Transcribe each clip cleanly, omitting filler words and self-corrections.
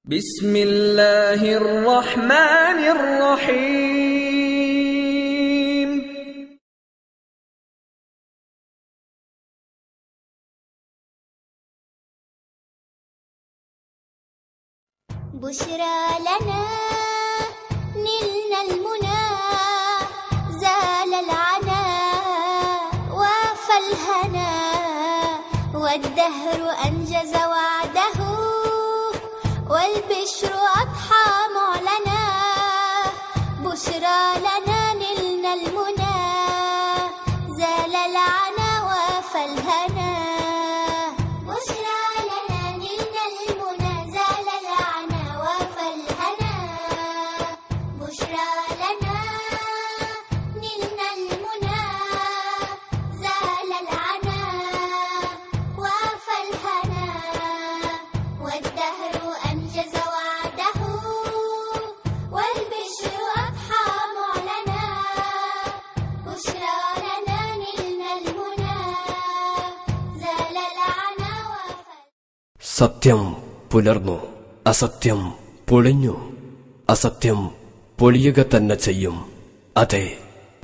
بسم الله الرحمن الرحيم بشرى لنا نلنا المنى زال العنا وافى الهنا والدهر أنجز وعده والبشر أضحى معلنا بشرى لنا نلنا المنى زال العنا وافى الهنا بشرى لنا نلنا المنى زال العنا وافى الهنا بشرى لنا نلنا المنى زال العنا وافى الهنا والدهر أنجز وعده والبشر أضحى معلنا بشرى لنا نلنا المنى زال العنا وافى സത്യം പുലർന്നു, അസത്യം പൊളിഞ്ഞു, അസത്യം പൊളിയുക തന്നെ ചെയ്യും. അതെ,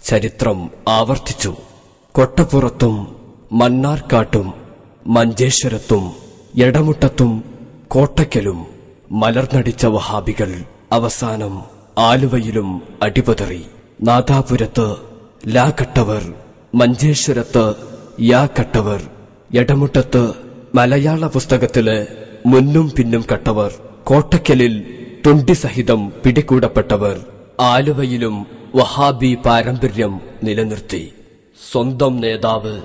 ചരിത്രം ആവർത്തിച്ചു. കൊട്ടപ്പുറത്തും മണ്ണാർക്കാട്ടും മഞ്ചേശ്വരത്തും എടമുട്ടത്തും കോട്ടയ്ക്കലും മലർന്നടിച്ച വഹാബികൾ അവസാനം ആലുവയിലും അടിപതറി. നാദാപുരത്ത് ലാ കട്ടവർ, മഞ്ചേശ്വരത്ത് യാ കട്ടവർ, എടമുട്ടത്ത് മലയാള പുസ്തകത്തില് മുന്നും പിന്നും കട്ടവർ, കോട്ടയ്ക്കലിൽ തൊണ്ടി സഹിതം പിടികൂടപ്പെട്ടവർ ആലുവയിലും വഹാബി പാരമ്പര്യം നിലനിർത്തി. സ്വന്തം നേതാവ്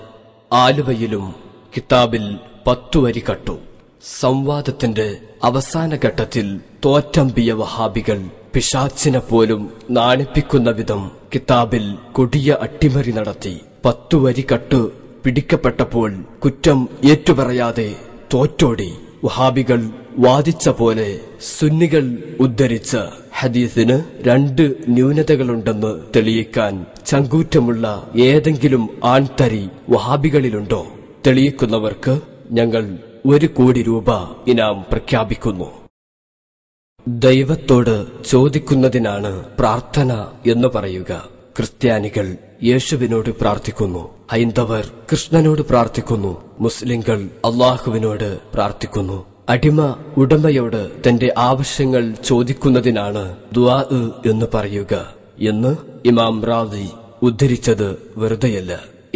ആലുവയിലും കിതാബിൽ 10 വരി കട്ടു. സംവാദത്തിന്റെ അവസാന ഘട്ടത്തിൽ തോറ്റമ്പിയ വഹാബികൾ പിശാച്ചിനെ പോലും നാണിപ്പിക്കുന്ന വിധം കിതാബിൽ കൊടിയ അട്ടിമറി നടത്തി. 10 വരി കട്ട് പിടിക്കപ്പെട്ടപ്പോൾ കുറ്റം ഏറ്റുപറയാതെ തോറ്റോടി. വഹാബികൾ വാദിച്ച പോലെ സുന്നികൾ ഉദ്ധരിച്ച ഹദീസിന് 2 ന്യൂനതകളുണ്ടെന്ന് തെളിയിക്കാൻ ചങ്കൂറ്റമുള്ള ഏതെങ്കിലും ആൺതരി വഹാബികളിലുണ്ടോ? തെളിയിക്കുന്നവർക്ക് ഞങ്ങൾ 1 കോടി രൂപ ഇനാം പ്രഖ്യാപിക്കുന്നു. ദൈവത്തോട് ചോദിക്കുന്നതിനാണ് പ്രാർത്ഥന എന്ന് പറയുക. ക്രിസ്ത്യാനികൾ യേശുവിനോട് പ്രാർത്ഥിക്കുന്നു, ഹൈന്ദവർ കൃഷ്ണനോട് പ്രാർത്ഥിക്കുന്നു, മുസ്ലിങ്ങൾ അള്ളാഹുവിനോട് പ്രാർത്ഥിക്കുന്നു. അടിമ ഉടമയോട് തന്റെ ആവശ്യങ്ങൾ ചോദിക്കുന്നതിനാണ് ദുആ എന്ന് പറയുക എന്ന് ഇമാം റാസി ഉദ്ധരിച്ചത് വെറുതെയല്ല.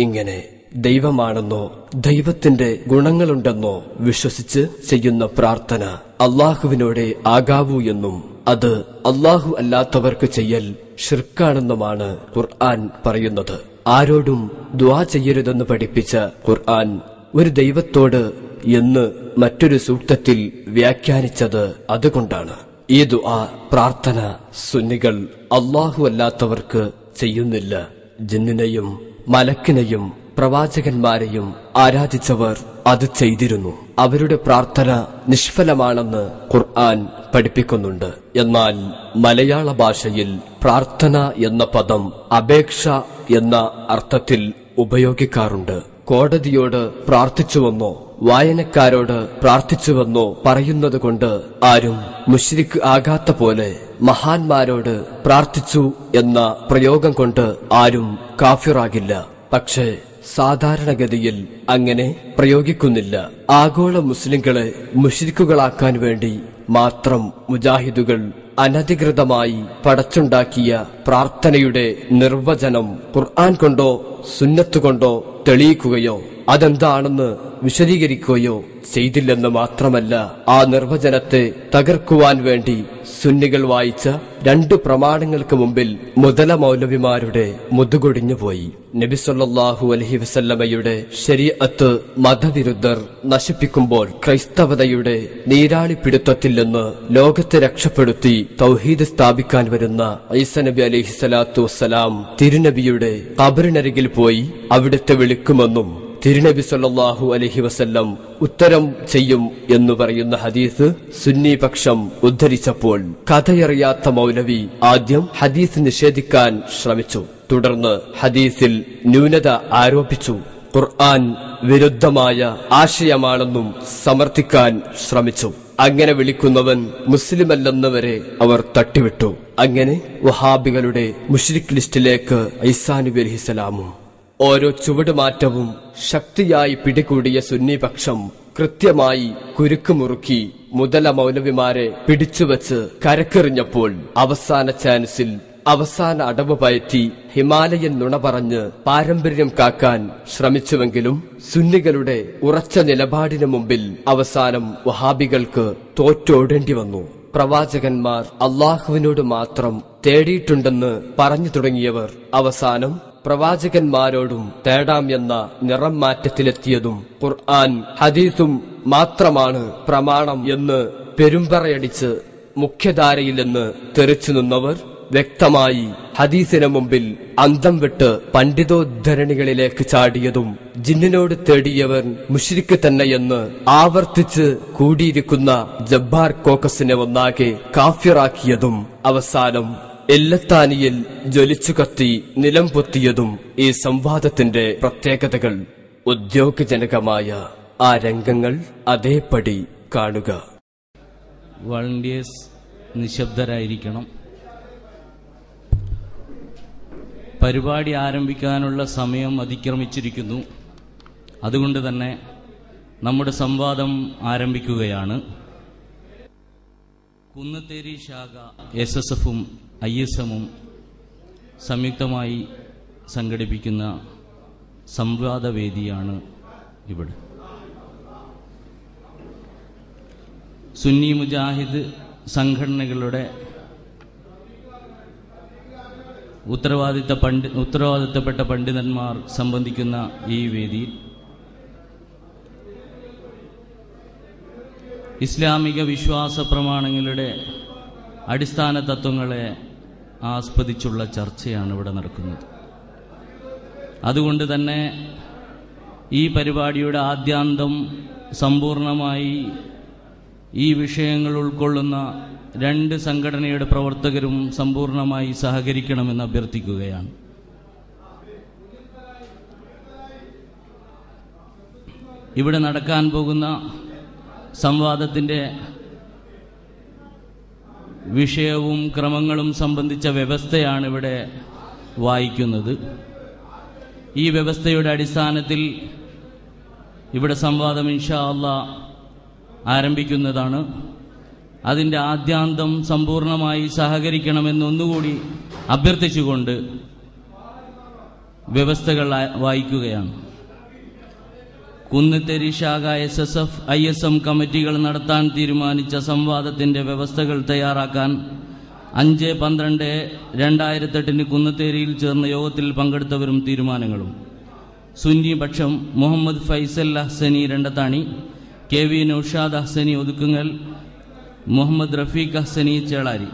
ഇങ്ങനെ ദൈവമാണെന്നോ ദൈവത്തിന്റെ ഗുണങ്ങളുണ്ടെന്നോ വിശ്വസിച്ച് ചെയ്യുന്ന പ്രാർത്ഥന അള്ളാഹുവിനോടെ ആകാവൂ എന്നും അത് അള്ളാഹു അല്ലാത്തവർക്ക് ചെയ്യൽ ഷിർക്കാണെന്നുമാണ് ഖുർആൻ പറയുന്നത്. ആരോടും ദുആ ചെയ്യരുതെന്ന് പഠിപ്പിച്ച ഖുർആൻ ഒരു ദൈവത്തോട് എന്ന് മറ്റൊരു സൂക്തത്തിൽ വ്യാഖ്യാനിച്ചത് അതുകൊണ്ടാണ്. ഈ ദുആ പ്രാർത്ഥന സുന്നികൾ അള്ളാഹു അല്ലാത്തവർക്ക് ചെയ്യുന്നില്ല. ജിന്നിനെയും മലക്കിനെയും പ്രവാചകന്മാരെയും ആരാധിച്ചവർ അത് ചെയ്തിരുന്നു. അവരുടെ പ്രാർത്ഥന നിഷ്ഫലമാണെന്ന് ഖുർആൻ പഠിപ്പിക്കുന്നുണ്ട്. എന്നാൽ മലയാള ഭാഷയിൽ പ്രാർത്ഥന എന്ന പദം അപേക്ഷ എന്ന അർത്ഥത്തിൽ ഉപയോഗിക്കാറുണ്ട്. കോടതിയോട് പ്രാർത്ഥിച്ചുവെന്നോ വായനക്കാരോട് പ്രാർത്ഥിച്ചുവെന്നോ പറയുന്നത് കൊണ്ട് ആരും മുശ്രിക്ക് ആകാത്ത പോലെ മഹാന്മാരോട് പ്രാർത്ഥിച്ചു എന്ന പ്രയോഗം കൊണ്ട് ആരും കാഫിറാകില്ല. പക്ഷേ സാധാരണഗതിയിൽ അങ്ങനെ പ്രയോഗിക്കുന്നില്ല. ആഗോള മുസ്ലിങ്ങളെ മുശ്രിക്കുകളാക്കാൻ വേണ്ടി മാത്രം മുജാഹിദുകൾ അനധികൃതമായി പടച്ചുണ്ടാക്കിയ പ്രാർത്ഥനയുടെ നിർവചനം ഖുർആൻ കൊണ്ടോ സുന്നത്ത് കൊണ്ടോ തെളിയിക്കുകയോ അതെന്താണെന്ന് വിശദീകരിക്കുകയോ ചെയ്തില്ലെന്ന് മാത്രമല്ല, ആ നിർവചനത്തെ തകർക്കുവാൻ വേണ്ടി സുന്നികൾ വായിച്ച 2 പ്രമാണങ്ങൾക്ക് മുമ്പിൽ മുതല മൗലവിമാരുടെ മുതുകൊടിഞ്ഞുപോയി. നബി സല്ലല്ലാഹു അലൈഹി വസല്ലമയുടെ ശരീഅത്ത് മതവിരുദ്ധർ നശിപ്പിക്കുമ്പോൾ ക്രൈസ്തവതയുടെ നീരാളിപ്പിടുത്തത്തിൽ നിന്ന് ലോകത്തെ രക്ഷപ്പെടുത്തി തൗഹീദ് സ്ഥാപിക്കാൻ വരുന്ന ഈസാ നബി അലൈഹിസ്സലാത്തു വസ്സലാം തിരുനബിയുടെ ഖബറിനരികിൽ പോയി അവിടുത്തെ വിളിക്കുമെന്നും തിരുനബി സല്ലല്ലാഹു അലൈഹി വസല്ലം ഉത്തരം ചെയ്യും എന്ന് പറയുന്ന ഹദീസ് സുന്നി പക്ഷം ഉദ്ധരിച്ചപ്പോൾ കഥയറിയാത്ത മൗലവി ആദ്യം ഹദീസ് നിഷേധിക്കാൻ ശ്രമിച്ചു. തുടർന്ന് ഹദീസിൽ ന്യൂനത ആരോപിച്ചു. ഖുർആൻ വിരുദ്ധമായ ആശയമാണെന്നും സമർത്ഥിക്കാൻ ശ്രമിച്ചു. അങ്ങനെ വിളിക്കുന്നവൻ മുസ്ലിമല്ലെന്ന് വരെ അവർ തട്ടിവിട്ടു. അങ്ങനെ വഹാബികളുടെ മുശ്രിക് ലിസ്റ്റിലേക്ക് ഈസാ നബി അലൈഹിസ്സലാമും ഓരോ ചുവടുമാറ്റവും ശക്തിയായി പിടികൂടിയ സുന്നിപക്ഷം കൃത്യമായി കുരുക്കുമുറുക്കി മുതല മൗലവിമാരെ പിടിച്ചുവച്ച് കരക്കെറിഞ്ഞപ്പോൾ അവസാന ചാൻസിൽ അവസാന അടവ് പയറ്റി ഹിമാലയൻ നുണ പറഞ്ഞ് പാരമ്പര്യം കാക്കാൻ ശ്രമിച്ചുവെങ്കിലും സുന്നികളുടെ ഉറച്ച നിലപാടിനു മുമ്പിൽ അവസാനം വഹാബികൾക്ക് തോറ്റോടേണ്ടി വന്നു. പ്രവാചകന്മാർ അള്ളാഹുവിനോട് മാത്രം തേടിയിട്ടുണ്ടെന്ന് പറഞ്ഞു തുടങ്ങിയവർ അവസാനം പ്രവാചകന്മാരോടും തേടാം എന്ന നിറം മാറ്റത്തിലെത്തിയതും ഖുർആൻ ഹദീസും മാത്രമാണ് പ്രമാണം എന്ന് പെരുമ്പറയടിച്ച് മുഖ്യധാരയിൽ നിന്ന് തെറിച്ചു നിന്നവർ വ്യക്തമായി ഹദീസിന് മുമ്പിൽ അന്തം വിട്ട് പണ്ഡിതോദ്ധരണികളിലേക്ക് ചാടിയതും ജിന്നിനോട് തേടിയവർ മുശ്രിക്ക് തന്നെയെന്ന് ആവർത്തിച്ച് കൂടിയിരിക്കുന്ന ജബ്ബാർ കോക്കസിനെ ഒന്നാകെ കാഫിറാക്കിയതും അവസാനം എല്ലത്താനിയിൽ ജ്വലിച്ചു കത്തി നിലം പൊത്തിയതും ഈ സംവാദത്തിന്റെ പ്രത്യേകതകൾ. ഉദ്യോഗജനകമായ ആ രംഗങ്ങൾ അതേപടി കാണുക. വളണ്ടിയേഴ്സ് നിശബ്ദരായിരിക്കണം. പരിപാടി ആരംഭിക്കാനുള്ള സമയം അതിക്രമിച്ചിരിക്കുന്നു. അതുകൊണ്ട് തന്നെ നമ്മുടെ സംവാദം ആരംഭിക്കുകയാണ്. കുന്നത്തേരി ശാഖ SSFും ISMും സംയുക്തമായി സംഘടിപ്പിക്കുന്ന സംവാദവേദിയാണ് ഇവിടെ. സുന്നി മുജാഹിദ് സംഘടനകളുടെ ഉത്തരവാദിത്തപ്പെട്ട പണ്ഡിതന്മാർ സംബന്ധിക്കുന്ന ഈ വേദിയിൽ ഇസ്ലാമിക വിശ്വാസ പ്രമാണങ്ങളുടെ അടിസ്ഥാന തത്വങ്ങളെ ആസ്പദിച്ചുള്ള ചർച്ചയാണ് ഇവിടെ നടക്കുന്നത്. അതുകൊണ്ട് തന്നെ ഈ പരിപാടിയുടെ ആദ്യാന്തം സമ്പൂർണമായി ഈ വിഷയങ്ങൾ ഉൾക്കൊള്ളുന്ന രണ്ട് സംഘടനയുടെ പ്രവർത്തകരും സമ്പൂർണമായി സഹകരിക്കണമെന്ന് അഭ്യർത്ഥിക്കുകയാണ്. ഇവിടെ നടക്കാൻ പോകുന്ന സംവാദത്തിൻ്റെ വിഷയവും ക്രമങ്ങളും സംബന്ധിച്ച വ്യവസ്ഥയാണ് ഇവിടെ വായിക്കുന്നത്. ഈ വ്യവസ്ഥയുടെ അടിസ്ഥാനത്തിൽ ഇവിടെ സംവാദം ഇൻഷാ അല്ലാഹ് ആരംഭിക്കുന്നതാണ്. അതിൻ്റെ ആദ്യാന്തം സമ്പൂർണമായി സഹകരിക്കണമെന്നൊന്നുകൂടി അഭ്യർത്ഥിച്ചുകൊണ്ട് വ്യവസ്ഥകൾ വായിക്കുകയാണ്. കുന്നത്തേരി ശാഖ SSF ISM കമ്മിറ്റികൾ നടത്താൻ തീരുമാനിച്ച സംവാദത്തിൻ്റെ വ്യവസ്ഥകൾ തയ്യാറാക്കാൻ 5/12/2008 കുന്നത്തേരിയിൽ ചേർന്ന യോഗത്തിൽ പങ്കെടുത്തവരും തീരുമാനങ്ങളും: സുന്നി പക്ഷം മുഹമ്മദ് ഫൈസൽ അഹ്സനി രണ്ടത്താണി, KV നൌഷാദ് അഹ്സനി ഒതുക്കുങ്ങൽ, മുഹമ്മദ് റഫീഖ് അഹ്സനി ചേളാരി.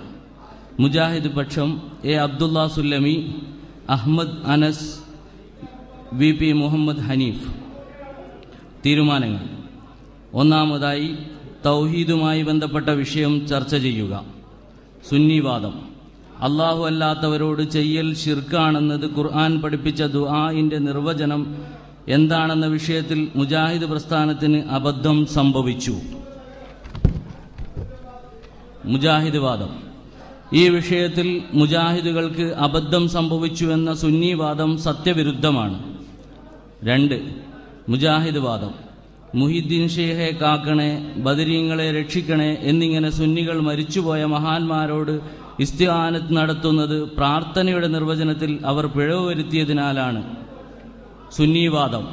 മുജാഹിദ് പക്ഷം A അബ്ദുള്ള സുല്ലമി, അഹമ്മദ് അനസ്, VP മുഹമ്മദ് ഹനീഫ്. തീരുമാനങ്ങൾ: ഒന്നാമതായി തൗഹീദുമായി ബന്ധപ്പെട്ട വിഷയം ചർച്ച ചെയ്യുക. സുന്നിവാദം: അല്ലാഹു അല്ലാത്തവരോട് ചെയ്യൽ ശിർക്കാണെന്നത് ഖുർആൻ പഠിപ്പിച്ച ദുആഇന്റെ നിർവചനം എന്താണെന്ന വിഷയത്തിൽ മുജാഹിദ് പ്രസ്ഥാനത്തിന് അബദ്ധം സംഭവിച്ചു. മുജാഹിദ് വാദം: ഈ വിഷയത്തിൽ മുജാഹിദുകൾക്ക് അബദ്ധം സംഭവിച്ചുവെന്ന സുന്നിവാദം സത്യവിരുദ്ധമാണ്. 2. മുജാഹിദ് വാദം: മുഹിദ്ദീൻ ഷെയ്ഖെ കാക്കണേ, ബദരീങ്ങളെ രക്ഷിക്കണേ എന്നിങ്ങനെ സുന്നികൾ മരിച്ചുപോയ മഹാന്മാരോട് ഇസ്തിആനത്ത് നടത്തുന്നത് പ്രാർത്ഥനയുടെ നിർവചനത്തിൽ അവർ പിഴവ് വരുത്തിയതിനാലാണ്. സുന്നിവാദം: